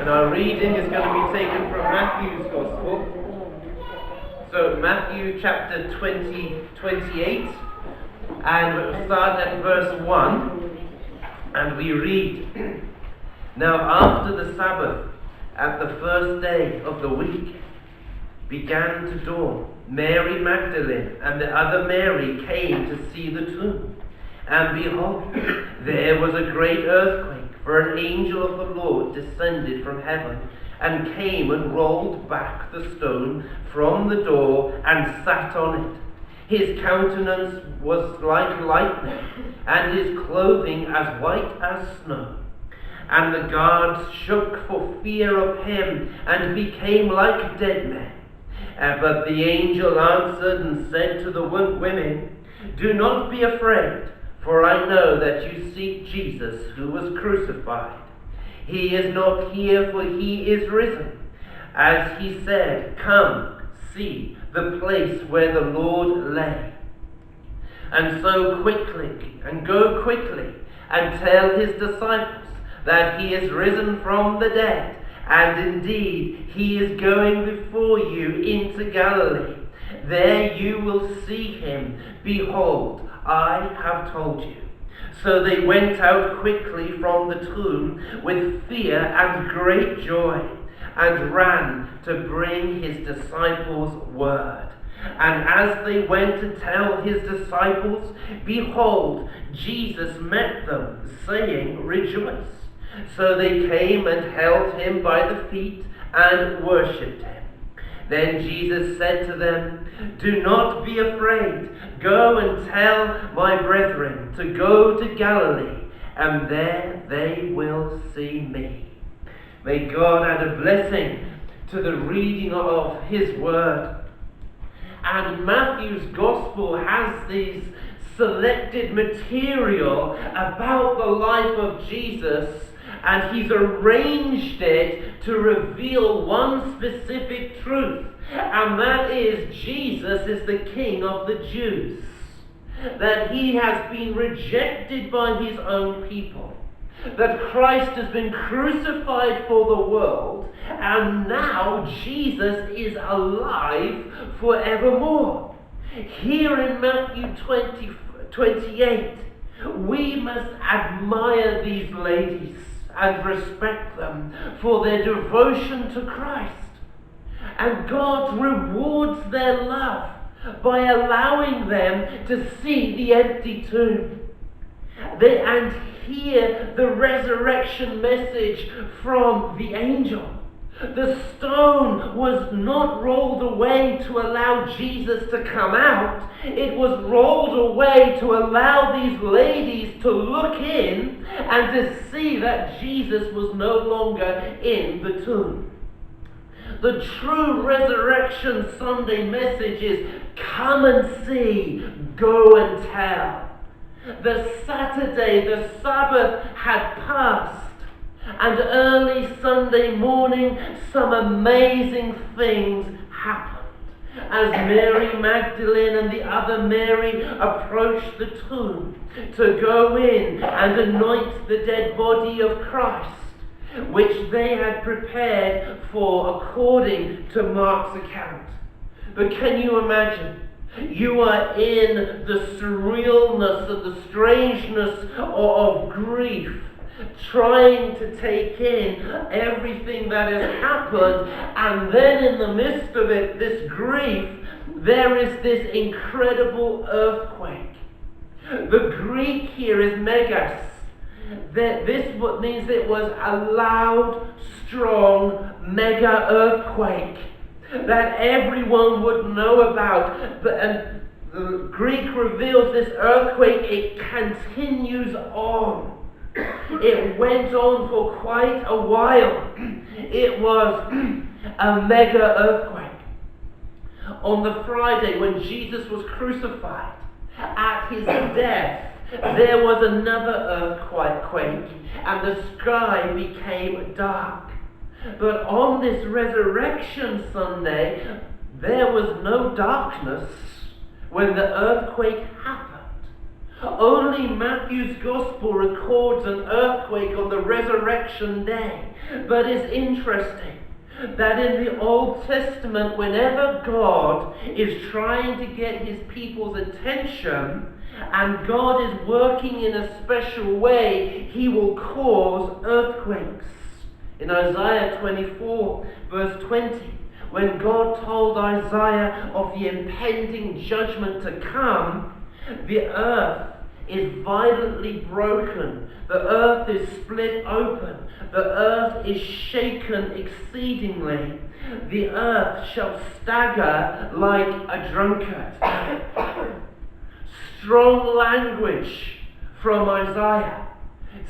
And our reading is going to be taken from Matthew's Gospel. So Matthew chapter 28, and we'll start at verse 1, and we read, "Now after the Sabbath, at the first day of the week, began to dawn, Mary Magdalene and the other Mary came to see the tomb. And behold, there was a great earthquake, for an angel of the Lord descended from heaven, and came and rolled back the stone from the door, and sat on it. His countenance was like lightning, and his clothing as white as snow. And the guards shook for fear of him, and became like dead men. But the angel answered and said to the women, 'Do not be afraid, for I know that you seek Jesus who was crucified. He is not here, for he is risen. As he said, come, see the place where the Lord lay. And so go quickly and tell his disciples that he is risen from the dead, and indeed he is going before you into Galilee. There you will see him. Behold, I have told you.' So they went out quickly from the tomb with fear and great joy, and ran to bring his disciples word. And as they went to tell his disciples, behold, Jesus met them, saying, 'Rejoice.' So they came and held him by the feet and worshipped him. Then Jesus said to them, 'Do not be afraid. Go and tell my brethren to go to Galilee, and there they will see me.'" May God add a blessing to the reading of his word. And Matthew's Gospel has these selected material about the life of Jesus, and he's arranged it to reveal one specific truth, and that is Jesus is the King of the Jews. That he has been rejected by his own people. That Christ has been crucified for the world, and now Jesus is alive forevermore. Here in Matthew 28, we must admire these ladies and respect them for their devotion to Christ. And God rewards their love by allowing them to see the empty tomb and hear the resurrection message from the angel. The stone was not rolled away to allow Jesus to come out. It was rolled away to allow these ladies to look in and to see that Jesus was no longer in the tomb. The true Resurrection Sunday message is, come and see, go and tell. The Saturday, the Sabbath had passed. And early Sunday morning, some amazing things happened. As Mary Magdalene and the other Mary approached the tomb to go in and anoint the dead body of Christ, which they had prepared for according to Mark's account. But can you imagine? You are in the surrealness and the strangeness of grief, trying to take in everything that has happened, and then in the midst of it, this grief, there is this incredible earthquake. The Greek here is megas. This means it was a loud, strong, mega earthquake that everyone would know about. And the Greek reveals this earthquake, it continues on. It went on for quite a while. It was a mega earthquake. On the Friday when Jesus was crucified, at his death, there was another earthquake, and the sky became dark. But on this Resurrection Sunday, there was no darkness when the earthquake happened. Only Matthew's Gospel records an earthquake on the resurrection day. But it's interesting that in the Old Testament, whenever God is trying to get his people's attention, and God is working in a special way, he will cause earthquakes. In Isaiah 24, verse 20, when God told Isaiah of the impending judgment to come, the earth is violently broken. The earth is split open. The earth is shaken exceedingly. The earth shall stagger like a drunkard. Strong language from Isaiah,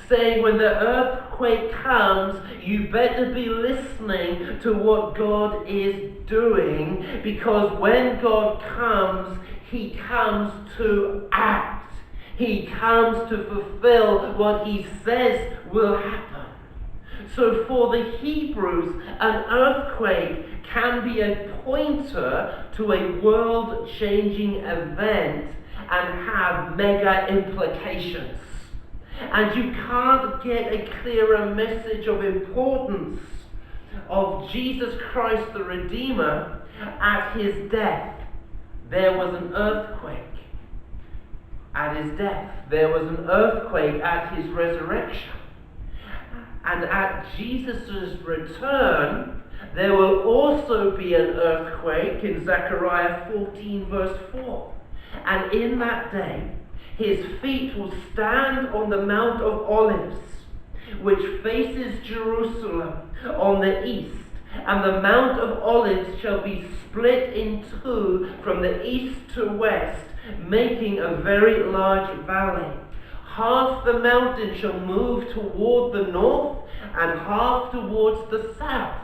saying when the earthquake comes, you better be listening to what God is doing, because when God comes, he comes to act. He comes to fulfill what he says will happen. So for the Hebrews, an earthquake can be a pointer to a world-changing event and have mega implications. And you can't get a clearer message of importance of Jesus Christ the Redeemer at his death. There was an earthquake at his death. There was an earthquake at his resurrection. And at Jesus' return, there will also be an earthquake in Zechariah 14 verse 4. And in that day, his feet will stand on the Mount of Olives, which faces Jerusalem on the east. And the Mount of Olives shall be split in two from the east to west, making a very large valley. Half the mountain shall move toward the north, and half towards the south.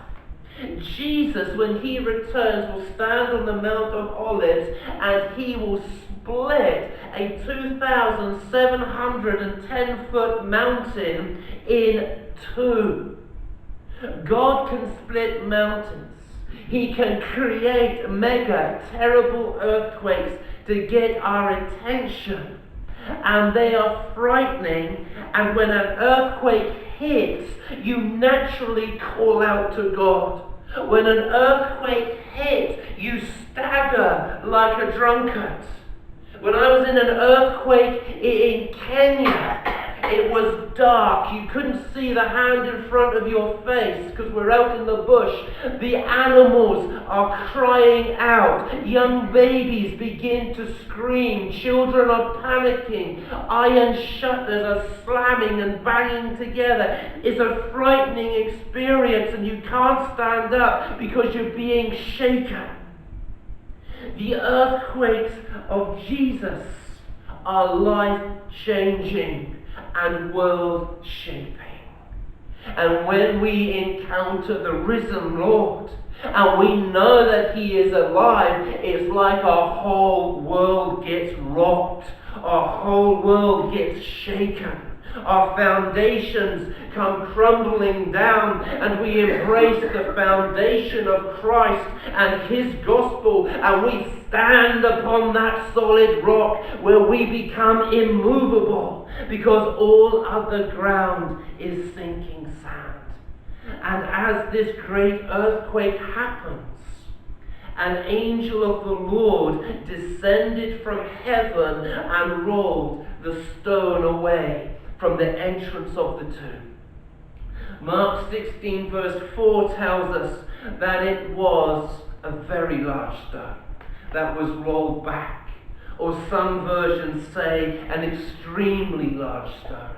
Jesus, when he returns, will stand on the Mount of Olives, and he will split a 2,710-foot mountain in two. God can split mountains. He can create mega, terrible earthquakes to get our attention. And they are frightening. And when an earthquake hits, you naturally call out to God. When an earthquake hits, you stagger like a drunkard. When I was in an earthquake in Kenya, it was dark. You couldn't see the hand in front of your face because we're out in the bush. The animals are crying out. Young babies begin to scream. Children are panicking. Iron shutters are slamming and banging together. It's a frightening experience, and you can't stand up because you're being shaken. The earthquakes of Jesus are life-changing and world-shaping. And when we encounter the risen Lord, and we know that he is alive, it's like our whole world gets rocked. Our whole world gets shaken. Our foundations come crumbling down, and we embrace the foundation of Christ and his gospel, and we stand upon that solid rock where we become immovable, because all other ground is sinking sand. And as this great earthquake happens, an angel of the Lord descended from heaven and rolled the stone away from the entrance of the tomb. Mark 16 verse 4 tells us that it was a very large stone that was rolled back, or some versions say an extremely large stone.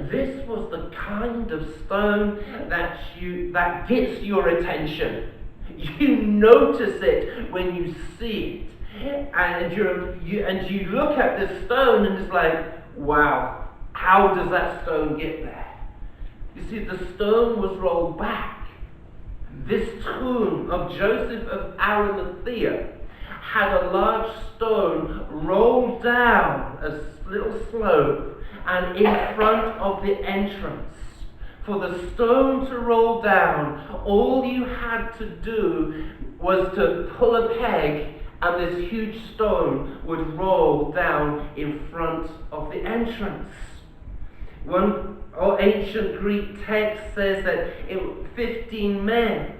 This was the kind of stone that gets your attention. You notice it when you see it, and you look at this stone and it's like, wow, how does that stone get there? You see, the stone was rolled back. This tomb of Joseph of Arimathea had a large stone rolled down a little slope and in front of the entrance. For the stone to roll down, all you had to do was to pull a peg and this huge stone would roll down in front of the entrance. One ancient Greek text says that 15 men,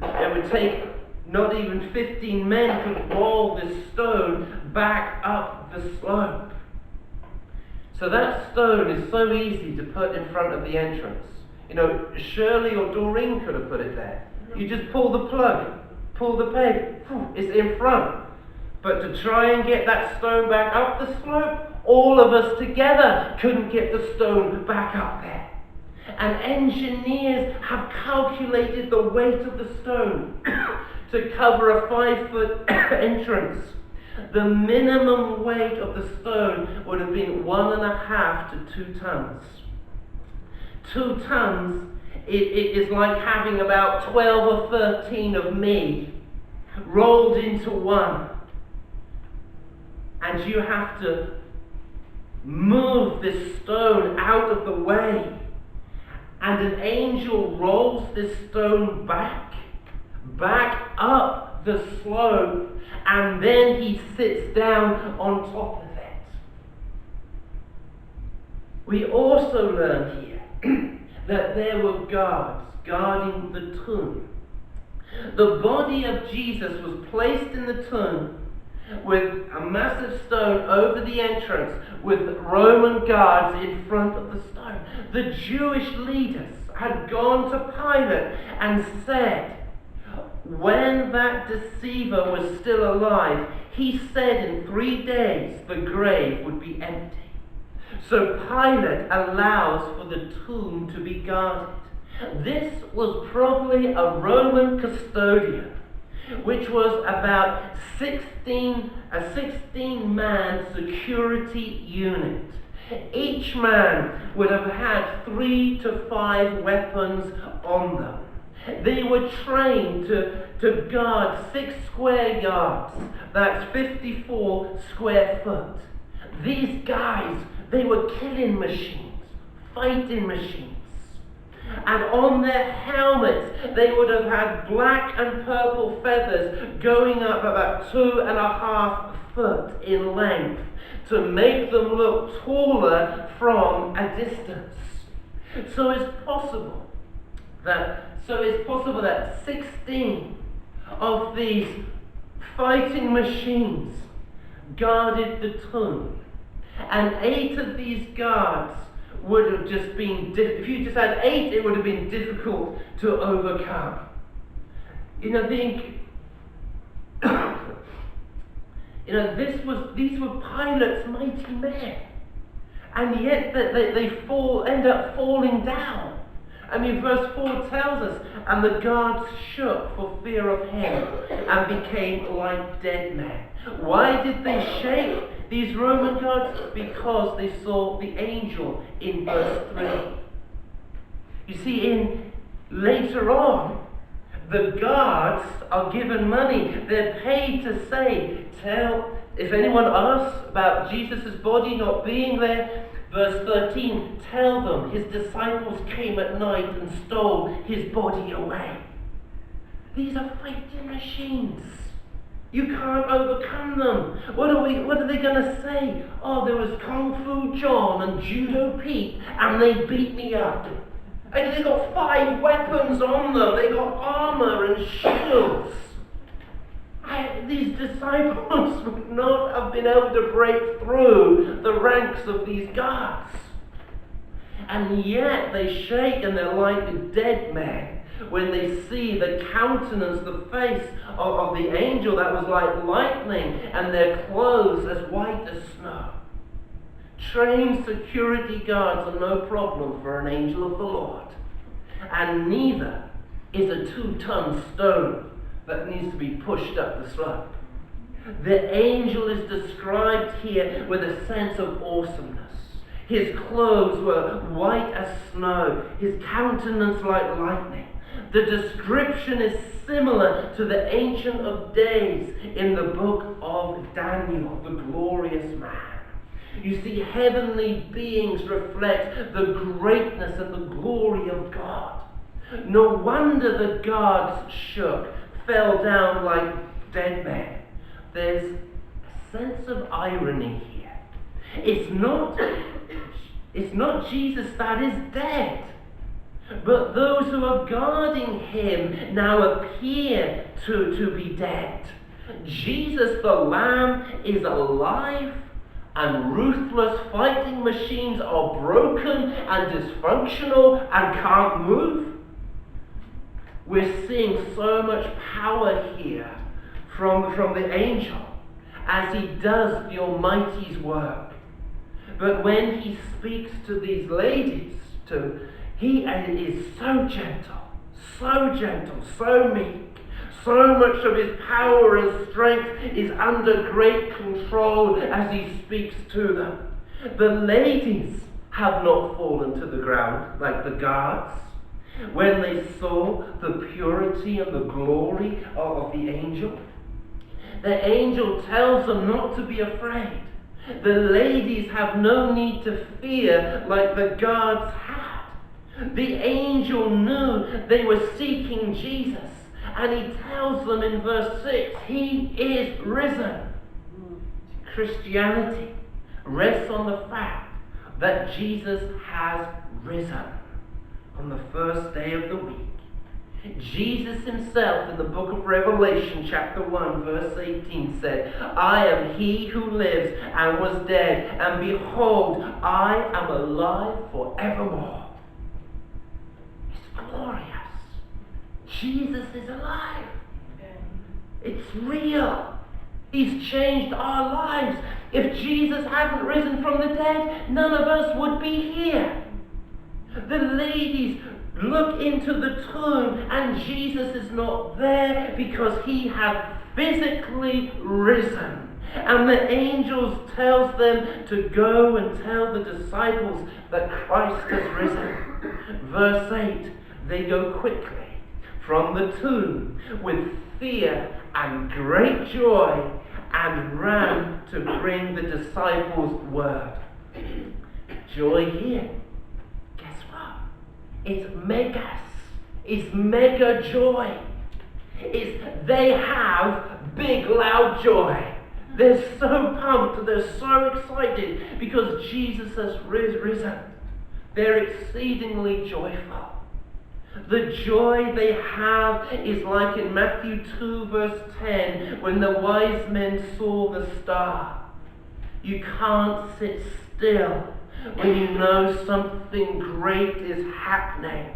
it would take not even 15 men could roll this stone back up the slope. So that stone is so easy to put in front of the entrance. Shirley or Doreen could have put it there. You just pull the plug, pull the peg, it's in front. But to try and get that stone back up the slope, all of us together couldn't get the stone back up there. And engineers have calculated the weight of the stone to cover a 5-foot entrance. The minimum weight of the stone would have been 1.5 to 2 tons. 2 tons, it is like having about 12 or 13 of me rolled into one. And you have to move this stone out of the way. And an angel rolls this stone back up the slope, and then he sits down on top of it. We also learn here that there were guards guarding the tomb. The body of Jesus was placed in the tomb with a massive stone over the entrance, with Roman guards in front of the stone. The Jewish leaders had gone to Pilate and said, when that deceiver was still alive, he said in 3 days the grave would be empty. So Pilate allows for the tomb to be guarded. This was probably a Roman custodian, which was about a 16-man security unit. Each man would have had 3 to 5 weapons on them. They were trained to guard 6 square yards. That's 54 square foot. These guys, they were killing machines, fighting machines. And on their helmets, they would have had black and purple feathers going up about 2.5 foot in length to make them look taller from a distance. So it's possible that 16 of these fighting machines guarded the tomb, and 8 of these guards would have just been, if you just had 8, it would have been difficult to overcome. These were Pilate's mighty men, and yet they end up falling down. Verse 4 tells us, and the guards shook for fear of him and became like dead men. Why did they shake, these Roman guards? Because they saw the angel in verse 3. You see, later on, the guards are given money. They're paid to say, if anyone asks about Jesus' body not being there, verse 13, tell them his disciples came at night and stole his body away. These are fighting machines. You can't overcome them. What are they going to say? Oh, there was Kung Fu John and Judo Pete, and they beat me up. And they got 5 weapons on them. They got armor and shields. These disciples would not have been able to break through the ranks of these guards. And yet they shake and they're like dead men when they see the countenance, the face of the angel that was like lightning, and their clothes as white as snow. Trained security guards are no problem for an angel of the Lord. And neither is a 2-ton stone that needs to be pushed up the slope. The angel is described here with a sense of awesomeness. His clothes were white as snow, his countenance like lightning. The description is similar to the Ancient of Days in the book of Daniel, the glorious man. You see, heavenly beings reflect the greatness and the glory of God. No wonder the guards shook, fell down like dead men. there's a sense of irony here. It's not Jesus that is dead, but those who are guarding him now appear to be dead. Jesus the Lamb is alive, and ruthless fighting machines are broken and dysfunctional and can't move. We're seeing so much power here from the angel as he does the Almighty's work. But when he speaks to these ladies, he is so gentle, so meek. So much of his power and strength is under great control as he speaks to them. The ladies have not fallen to the ground like the guards when they saw the purity and the glory of the angel. The angel tells them not to be afraid. The ladies have no need to fear like the guards had. The angel knew they were seeking Jesus. And he tells them in verse 6, he is risen. Christianity rests on the fact that Jesus has risen on the first day of the week. Jesus himself in the book of Revelation chapter 1 verse 18 said, I am he who lives and was dead, and behold, I am alive forevermore. It's glorious. Jesus is alive. It's real. He's changed our lives. If Jesus hadn't risen from the dead, none of us would be here. The ladies look into the tomb and Jesus is not there because he had physically risen. And the angels tells them to go and tell the disciples that Christ has risen. Verse 8, they go quickly from the tomb with fear and great joy and ran to bring the disciples word. Joy here. Guess what? It's megas. It's mega joy. They have big loud joy. They're so pumped. They're so excited because Jesus has risen. They're exceedingly joyful. The joy they have is like in Matthew 2 verse 10 when the wise men saw the star. You can't sit still when you know something great is happening.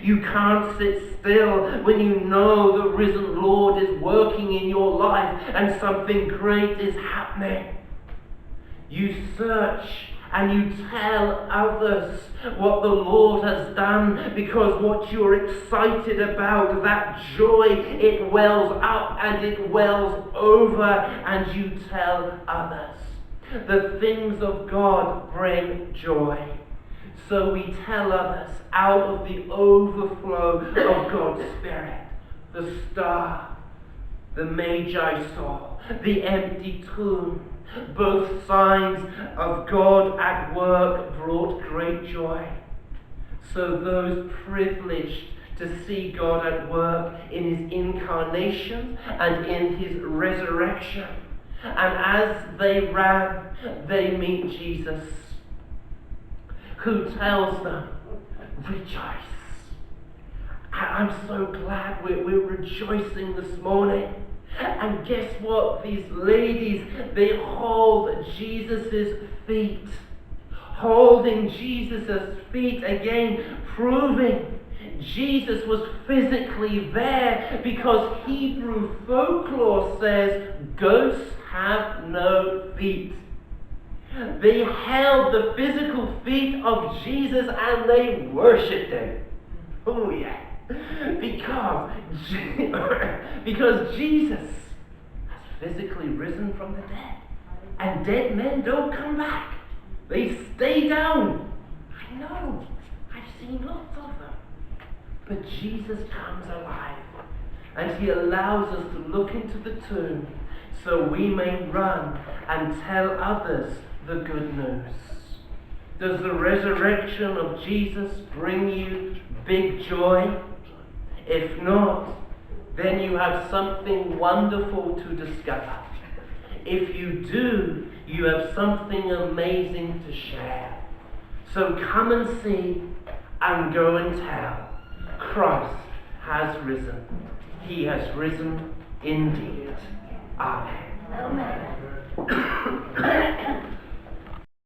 You can't sit still when you know the risen Lord is working in your life and something great is happening. You search and you tell others what the Lord has done because what you're excited about, that joy, it wells up and it wells over and you tell others. The things of God bring joy. So we tell others out of the overflow of God's Spirit. The star, the Magi saw, the empty tomb, both signs of God at work brought great joy. So those privileged to see God at work in his incarnation and in his resurrection. And as they ran, they meet Jesus, who tells them, rejoice. I'm so glad we're rejoicing this morning. And guess what? These ladies, they hold Jesus' feet. Holding Jesus' feet again, proving Jesus was physically there because Hebrew folklore says ghosts have no feet. They held the physical feet of Jesus and they worshipped him. Oh yeah. Because Jesus has physically risen from the dead. And dead men don't come back. They stay down. I know. I've seen lots of them. But Jesus comes alive. And he allows us to look into the tomb so we may run and tell others the good news. Does the resurrection of Jesus bring you big joy? If not, then you have something wonderful to discover. If you do, you have something amazing to share. So come and see and go and tell. Christ has risen. He has risen indeed. Amen. Amen.